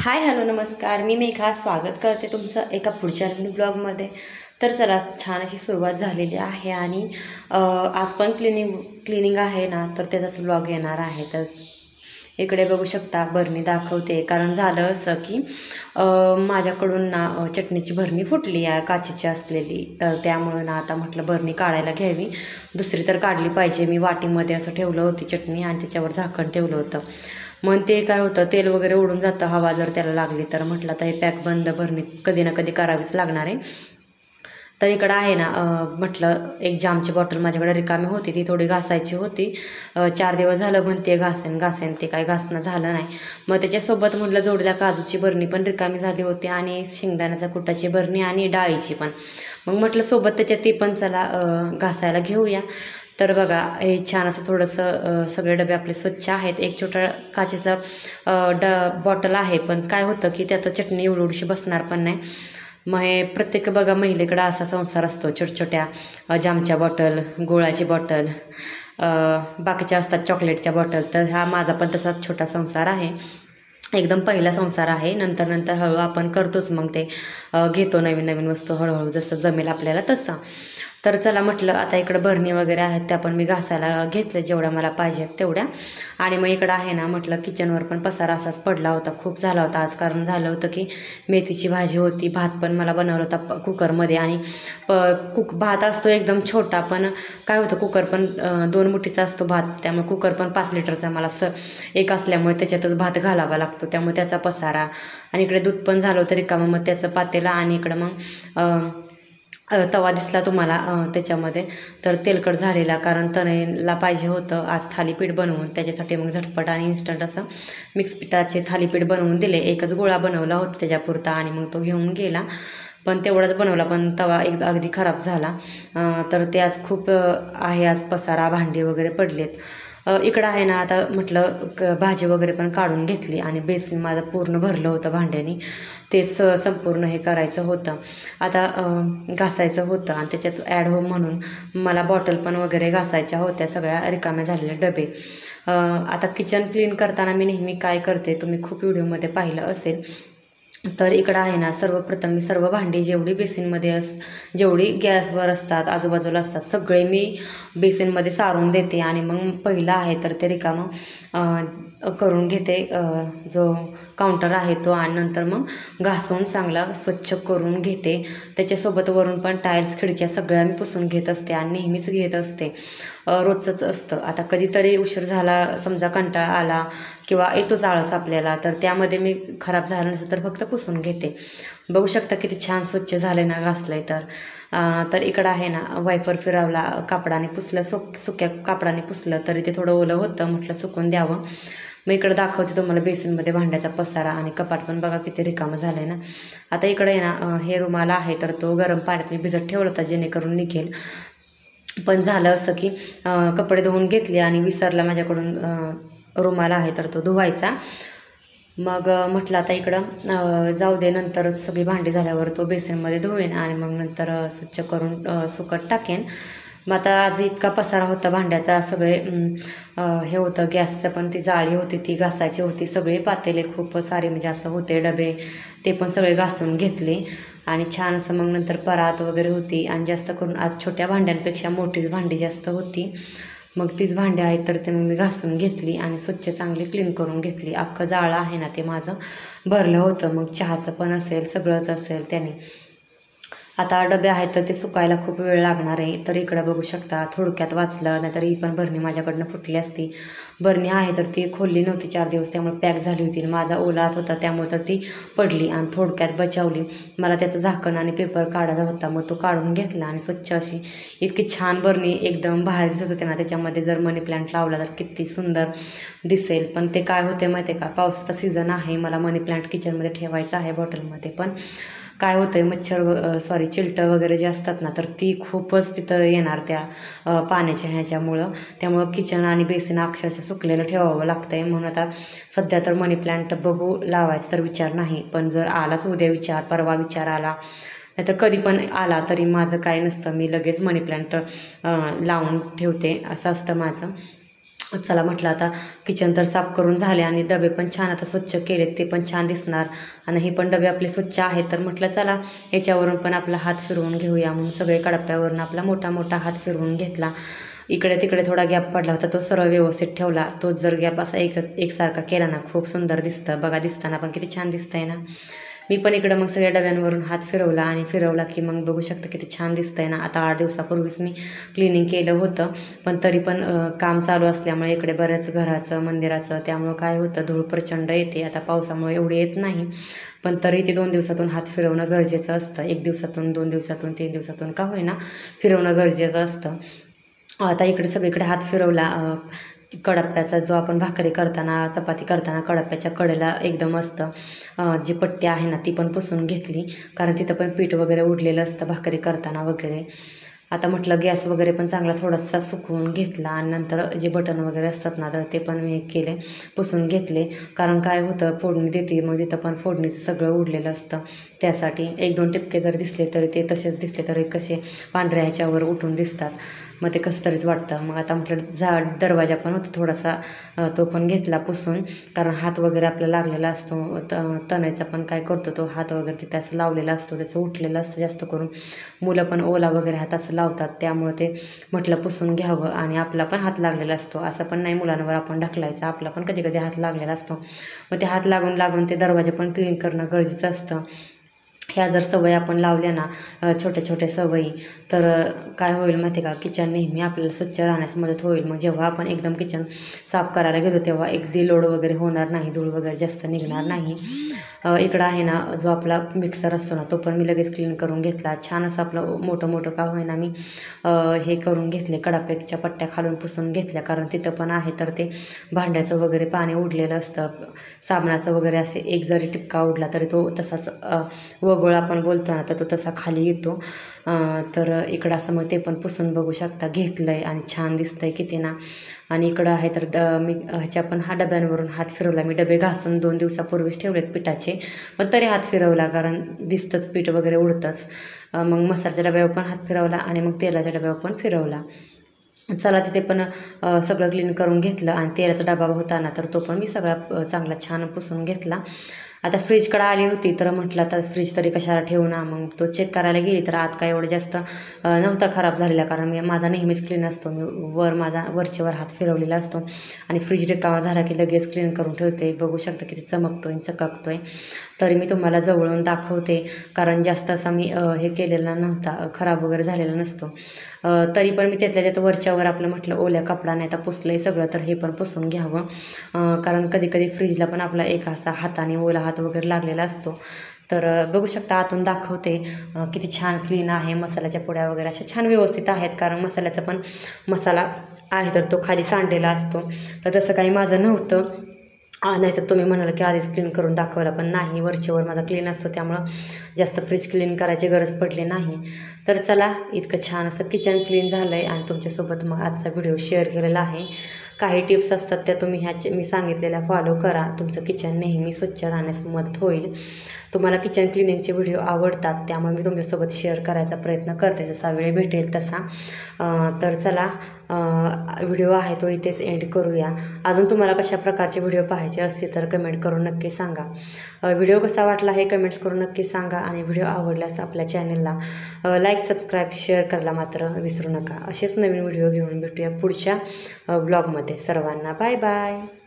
Hi hello नमस्कार. मी मेघा स्वागत करते तुमचं एका पुढच्या नवीन ब्लॉगमध्ये. तर चला छान अशी सुरुवात झालेली आहे आणि आज पण क्लिनिंग आहे ना, तर त्याचाच ब्लॉग येणार आहे. तर इकडे बघू शकता बरणी दाखवते, कारण झालं असं की माझ्याकडून ना चटणीची भरणी फुटली आहे काचेची असलेली. तर त्यामुळं ना आता म्हटलं बरणी काढायला घ्यावी, दुसरी तर काढली पाहिजे. मी वाटीमध्ये असं ठेवलं होती चटणी आणि त्याच्यावर झाकण ठेवलं होतं. मग ते काय होतं, तेल वगैरे उडून जातं हवा जर त्याला लागली तर. म्हटलं तर हे पॅक बंद भरणी कधी ना कधी करावीच लागणार आहे. तर इकडं आहे ना म्हटलं एक जामची बॉटल माझ्याकडे रिकामी होती, ती थोडी घासायची होती. 4 दिवस झालं म्हणते घासेन, ते काय घासणं झालं नाही. मग त्याच्यासोबत म्हटलं जोडीला काजूची बरणी पण रिकामी झाली होती आणि शेंगदाण्याचा कुटाची बरणी आणि डाळीची पण. मग म्हटलं सोबत त्याच्या ती पण चला घासायला घेऊया. तर बघा हे छान असं थोडंसं सगळे डबे आपले स्वच्छ आहेत. एक छोटा काचेचा बॉटल आहे, पण काय होतं की त्यात चटणी एवढीशी बसणार पण नाही. मग हे प्रत्येक बघा महिलेकडं असा संसार असतो, छोट्या जामच्या बॉटल, गुळाची बॉटल, बाकीच्या असतात चॉकलेटच्या बॉटल. तर हा माझा पण तसाच छोटा संसार आहे, एकदम पहिला संसार आहे. नंतर हळू आपण करतोच, मग ते घेतो नवीन नवीन वस्तू हळूहळू जसं जमेल आपल्याला तसं. तर चला म्हटलं आता इकडं भरणी वगैरे आहेत त्या पण मी घासायला घेतल्या जेवढ्या मला पाहिजेत तेवढ्या. आणि मग इकडं आहे ना म्हटलं किचनवर पण पसारा असाच पडला होता, खूप झाला होता आज. कारण झालं होतं की मेथीची भाजी होती, भात पण मला बनवला होता कुकरमध्ये. आणि भात असतो एकदम छोटा, पण काय होतं कुकर पण 2 मुठीचा असतो भात, त्यामुळे कुकर पण 5 लिटरचा मला एक असल्यामुळे त्याच्यातच भात घालावा लागतो, त्यामुळे त्याचा पसारा. आणि इकडे दूध पण झालं होतं रिकामं, मग त्याचं पातेलं. आणि इकडं मग तवा दिसला तुम्हाला त्याच्यामध्ये, तर तेलकट झालेला, कारण तळेला पाहिजे होतं आज थालीपीठ बनवून. त्याच्यासाठी मग झटपट आणि इन्स्टंट असं मिक्स पिठाचे थालीपीठ बनवून दिले. एकच गोळा बनवला होता त्याच्यापुरता आणि मग तो घेऊन गेला, पण तेवढाच बनवला, पण तवा अगदी खराब झाला. तर ते आज खूप आहे आज पसारा, भांडी वगैरे पडलेत. इकडं आहे ना आता म्हटलं भाजी वगैरे पण काढून घेतली आणि बेसिन माझं पूर्ण भरलं होतं भांड्यानी. ते संपूर्ण हे करायचं होतं आता, घासायचं होतं. आणि त्याच्यात ॲड हो म्हणून मला बॉटल पण वगैरे घासायच्या होत्या, सगळ्या रिकाम्या झालेल्या डबे. आता किचन क्लीन करताना मी नेहमी काय करते, तुम्ही खूप व्हिडिओमध्ये पाहिलं असेल. तर इकडं आहे ना सर्वप्रथम मी सर्व भांडी जेवढी बेसिनमध्ये जेवढी गॅसवर असतात आजूबाजूला असतात सगळे मी बेसिनमध्ये सारून देते. आणि मग पहिलं आहे तर ते रिकामं करून घेते जो काउंटर आहे तो. आणि नंतर मग घासून चांगला स्वच्छ करून घेते. त्याच्यासोबत वरून पण टाईल्स, खिडक्या सगळ्या मी पुसून घेत असते आणि नेहमीच घेत असते, रोजचंच असतं. आता कधीतरी उशीर झाला, समजा कंटाळा आला किंवा येतोच आळस आपल्याला, तर त्यामध्ये मी खराब झालं नसेल तर फक्त पुसून घेते. बघू शकता किती छान स्वच्छ झाले ना घासलं आहे. तर इकडं आहे ना वायपर फिरवला, कापडाने पुसलं, सुक्या कापडाने पुसलं तरी ते थोडं ओलं होतं, म्हटलं सुकून द्यावं. मग इकडं दाखवते तुम्हाला बेसिनमध्ये भांड्याचा पसारा. आणि कपाट पण बघा किती रिकामं झालं आहे ना. आता इकडे आहे ना हे रुमाल आहे, तर तो गरम पाण्यात मी भिजत ठेवला होता जेणेकरून निघेल. पण झालं असं की कपडे धुवून घेतले आणि विसरला माझ्याकडून रुमाल आहे तर तो धुवायचा. मग म्हटलं आता इकडं जाऊ दे, नंतरच सगळी भांडी झाल्यावर तो बेसिनमध्ये धुवेन आणि मग नंतर स्वच्छ करून सुकत टाकेन. मग आता आज इतका पसारा होता भांड्याचा, सगळे हे होतं गॅसचं पण ती जाळी होती ती घासायची होती, सगळे पातेले खूप सारे म्हणजे असं होते डबे, ते पण सगळे घासून घेतले. आणि छान असं मग नंतर परात वगैरे होती. आणि जास्त करून आज छोट्या भांड्यांपेक्षा मोठीच भांडी जास्त होती, मग तीच भांडी आहेत तर ते मग मी घासून घेतली आणि स्वच्छ चांगली क्लीन करून घेतली. अख्खं जाळं आहे ना ते माझं भरलं होतं, मग चहाचं पण असेल सगळंच असेल त्याने. आता डबे आहेत तर ते सुकायला खूप वेळ लागणार आहे. तर इकडं बघू शकता थोडक्यात वाचलं, नाहीतर ही पण भरणी माझ्याकडनं फुटली असती. भरणी आहे तर ती खोलली नव्हती 4 दिवस, त्यामुळे पॅक झाली होती. माझा ओला हात होता त्यामुळे तर ती पडली आणि थोडक्यात बचावली. मला त्याचं झाकण आणि पेपर काढायचा होता, मग तो काढून घेतला आणि स्वच्छ अशी इतकी छान भरणी एकदम बाहेर दिसत होते ना. त्याच्यामध्ये जर मनी प्लांट लावला तर किती सुंदर दिसेल. पण ते काय होते माहिती आहे का, पावसाचा सीझन आहे, मला मनी प्लांट किचनमध्ये ठेवायचा आहे बॉटलमध्ये, पण काय होतं आहे चिलटं वगैरे जे असतात ना, तर ती खूपच तिथं येणार त्या पाण्याच्या ह्याच्यामुळं. त्यामुळं किचन आणि बेसिन अक्षरशः सुकलेलं ठेवावं लागतं आहे. म्हणून आता सध्या तर मनी प्लांट बघू लावायचं तर विचार नाही, पण जर आलाच उद्या विचार, परवा विचार आला, नाहीतर कधी पण आला तरी माझं काय नसतं, मी लगेच मनी प्लांट लावून ठेवते, असं असतं माझं. चला म्हटलं आता किचन तर साफ करून झाले आणि डबे पण छान आता स्वच्छ केलेत, ते पण छान दिसणार आणि हे पण डबे आपले स्वच्छ आहेत. तर म्हटलं चला याच्यावरून पण आपला हात फिरवून घेऊया, म्हणून सगळे कडप्प्यावरून आपला मोठा मोठा हात फिरवून घेतला. इकडे तिकडे थोडा गॅप पडला होता, तो सरळ व्यवस्थित ठेवला. तोच जर गॅप असा एकसारखा केला ना खूप सुंदर दिसतं. बघा दिसताना पण किती छान दिसतंय ना. मी पण इकडं मग सगळ्या डब्यांवरून हात फिरवला आणि फिरवला की मग बघू शकता किती छान दिसतंय ना. आता 8 दिवसापूर्वीच मी क्लिनिंग केलं होतं, पण तरी पण काम चालू असल्यामुळे इकडे बऱ्याच घराचं मंदिराचं, त्यामुळं काय होतं धूळ प्रचंड येते. आता पावसामुळे एवढी येत नाही, पण तरी ते 2 दिवसातून हात फिरवणं गरजेचं असतं. 1 दिवसातून 2 दिवसातून 3 दिवसातून का होईना फिरवणं गरजेचं असतं. आता इकडे सगळीकडे हात फिरवला. कडप्प्याचा जो आपण भाकरी करताना चपाती करताना कडप्प्याच्या कडेला एकदम असतं जी पट्टी आहे ना ती पण पुसून घेतली, कारण तिथं पण पीठ वगैरे उडलेलं असतं भाकरी करताना वगैरे. आता म्हटलं गॅस वगैरे पण चांगला थोडासा सुकवून घेतला आणि नंतर जे बटन वगैरे असतात ना तर ते पण मी केले, पुसून घेतले. कारण काय होतं फोडणी देते मग तिथं पण फोडणीचं सगळं उडलेलं असतं. त्यासाठी 1-2 टिपके जर दिसले तरी ते तसेच दिसले तरी कसे पांढऱ्या ह्याच्यावर उठून दिसतात, मग ते कसं तरीच वाटतं. मग आता म्हटलं दरवाजा पण होता थोडासा, तो पण घेतला पुसून, कारण हात वगैरे आपला लागलेला असतो. तणायचा पण काय करतो तो हात वगैरे तिथे असं लावलेला असतो, त्याचं उठलेलं असतं जास्त करून. मुलं पण ओला वगैरे हात असं लावतात, त्यामुळे ते म्हटलं पुसून घ्यावं. आणि आपला पण हात लागलेला असतो, असं पण नाही मुलांवर आपण ढकलायचा, आपला पण कधी कधी हात लागलेला असतो. मग ते हात लागून लागून ते दरवाजे पण क्लीन करणं गरजेचं असतं. ह्या जर सवयी आपण लावल्या ना छोट्या छोट्या सवयी, तर काय होईल माहिती का, किचन नेहमी आपल्याला स्वच्छ राहण्यास मदत होईल. मग जेव्हा आपण एकदम किचन साफ करायला घेतो तेव्हा अगदी लोड वगैरे होणार नाही, धूळ वगैरे जास्त निघणार नाही. इकडं आहे ना जो आपला मिक्सर असतो ना तो पण मी लगेच क्लीन करून घेतला. छान असं आपलं मोठं मोठं का होईना मी हे करून घेतले, कडाप्याच्या पट्ट्या खालून पुसून घेतल्या, कारण तिथं पण आहे तर ते भांड्याचं वगैरे पाणी उडलेलं असतं. साबणाचं वगैरे असे एक जरी टिपका उडला तरी तो तसाच वगळ आपण बोलतो ना तर तो तसा खाली येतो. तर इकडं असं मग ते पण पुसून बघू शकता घेतलं आहे आणि छान दिसतं आहे किती ना. आणि इकडं आहे तर मी ह्याच्या पण हा डब्यांवरून हात फिरवला. मी डबे घासून 2 दिवसापूर्वीच ठेवलेत पिठाचे, पण तरी हात फिरवला कारण दिसतंच पीठ वगैरे उडतंच. मग मसाल्याच्या डब्यावर पण हात फिरवला आणि मग तेलाच्या डब्यावर पण फिरवला. चला तिथे पण सगळं क्लीन करून घेतलं आणि तेलाचा डबा होता ना तर तो पण मी सगळा चांगला छान पुसून घेतला. आता फ्रीजकडे आली होती तर म्हटलं आता फ्रीज तरी कशाला ठेवू ना, मग तो चेक करायला गेली तर आत काय एवढं जास्त नव्हता खराब झालेला, कारण मी माझा नेहमीच क्लीन असतो. मी वरचेवर हात फिरवलेला असतो आणि फ्रीज रिकामा झाला की लगेच क्लीन करून ठेवते. बघू शकता किती चमकतोय चकाकतोय. तरी मी तुम्हाला जवळून दाखवते, कारण जास्त असा मी हे केलेला नव्हता, खराब वगैरे झालेला नसतो. तरी पण मी त्यातल्या त्यात वरच्यावर आपलं म्हटलं ओल्या कपडाने आता पुसलं आहे सगळं, तर हे पण पुसून घ्यावं. कारण कधी कधी फ्रीजला पण आपला एक असा हाताने ओला हात वगैरे लागलेला असतो. तर बघू शकता आतून दाखवते किती छान क्लीन आहे. मसाल्याच्या पुड्या वगैरे अशा छान व्यवस्थित आहेत, कारण मसाल्याचा पण मसाला आहे तर तो खाली सांडलेला असतो. तर तसं काही माझं नव्हतं. नाहीतर तुम्ही म्हणाल की आधीच क्लीन करून दाखवला, पण नाही, वरचेवर माझा क्लीन असतो त्यामुळं जास्त फ्रीज क्लीन करायची गरज पडली नाही. तर चला इतकं छान असं किचन क्लीन झालं आहे आणि तुमच्यासोबत मग आजचा व्हिडिओ शेअर केलेला आहे. काही टिप्स असतात त्या तुम्ही मी सांगितलेल्या फॉलो करा, तुमचं किचन नेहमी स्वच्छ राहण्यास मदत होईल. तुम्हाला किचन क्लिनिंगचे व्हिडिओ आवडतात त्यामुळे मी तुमच्यासोबत शेअर करायचा प्रयत्न करते जसा वेळ भेटेल तसा. तर चला व्हिडिओ आहे तो इथेच एंड करूया. अजून तुम्हाला कशा प्रकारचे व्हिडिओ पाहायचे असतील तर कमेंट करून नक्की सांगा. व्हिडिओ कसा वाटला हे कमेंट्स करून नक्की सांगा आणि व्हिडिओ आवडल्यास आपल्या चॅनलला लाईक सबस्क्राईब शेअर करायला मात्र विसरू नका. असेच नवीन व्हिडिओ घेऊन भेटूया पुढच्या ब्लॉगमध्ये. सर्वांना बाय बाय.